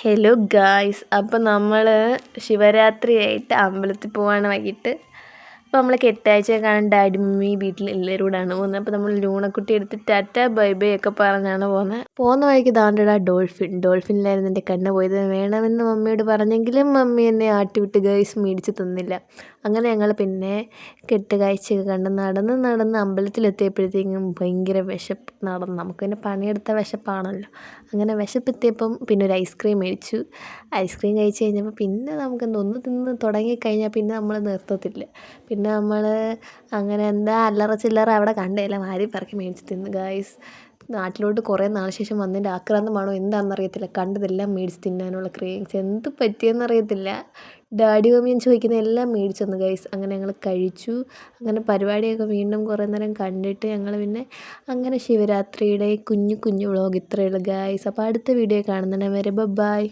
Hello guys, അപ്പോൾ നമ്മൾ ശിവരാത്രിയായിട്ട് അമ്പലത്തിൽ പോവാണ് വൈകിട്ട്. അപ്പോൾ നമ്മൾ കെട്ടാഴ്ച കാണാൻ ഡാഡി മമ്മി വീട്ടിൽ എല്ലാവരും കൂടാണ് പോകുന്നത്. അപ്പോൾ നമ്മൾ ലൂണക്കുട്ടി എടുത്ത് ടാറ്റ ബൈ ബൈ ഒക്കെ പറഞ്ഞാണ് പോകുന്ന വഴിക്ക് താണ്ടടാ ഡോൾഫിനിലായിരുന്നു എൻ്റെ കണ്ണ് പോയത്. വേണമെന്ന് മമ്മിയോട് പറഞ്ഞെങ്കിലും മമ്മി എന്നെ ആട്ടിവിട്ട് ഗൈസ് മേടിച്ച് തന്നില്ല. അങ്ങനെ ഞങ്ങൾ പിന്നെ കെട്ടുകാഴ്ചയൊക്കെ കണ്ട് നടന്ന് അമ്പലത്തിലെത്തിയപ്പോഴത്തേക്കും ഭയങ്കര വിശപ്പ്. നമുക്ക് പിന്നെ പണിയെടുത്ത വിശപ്പാണല്ലോ. അങ്ങനെ വിശപ്പെത്തിയപ്പം പിന്നെ ഒരു ഐസ്ക്രീം മേടിച്ചു. ഐസ്ക്രീം കഴിച്ച് കഴിഞ്ഞപ്പോൾ പിന്നെ നമുക്കെന്തോ ഒന്ന് തിന്ന് തുടങ്ങിക്കഴിഞ്ഞാൽ പിന്നെ നമ്മൾ നിർത്തത്തില്ല. പിന്നെ നമ്മൾ അങ്ങനെ എന്താ അല്ലറ ചില്ലറ അവിടെ കണ്ടതെല്ലാം വാരി പറക്കി മേടിച്ച് തിന്ന് ഗായ്സ്. നാട്ടിലോട്ട് കുറേ നാൾ ശേഷം വന്നതിൻ്റെ ആക്രാന്തമാണോ എന്താണെന്നറിയത്തില്ല, കണ്ടതെല്ലാം മേടിച്ച് തിന്നാനുള്ള ക്രേവിങ്സ് എന്ത് പറ്റിയെന്നറിയത്തില്ല. ഡാഡി മമ്മിയും ചോദിക്കുന്ന എല്ലാം മേടിച്ചു തന്നു ഗൈസ്. അങ്ങനെ ഞങ്ങൾ കഴിച്ചു. അങ്ങനെ പരിപാടിയൊക്കെ വീണ്ടും കുറേ നേരം കണ്ടിട്ട് ഞങ്ങൾ പിന്നെ അങ്ങനെ ശിവരാത്രിയുടെ കുഞ്ഞു വ്ളോഗ് ഇത്രയേ ഉള്ളൂ ഗൈസ്. അപ്പോൾ അടുത്ത വീഡിയോ കാണുന്നതിന് വരെ ബൈ.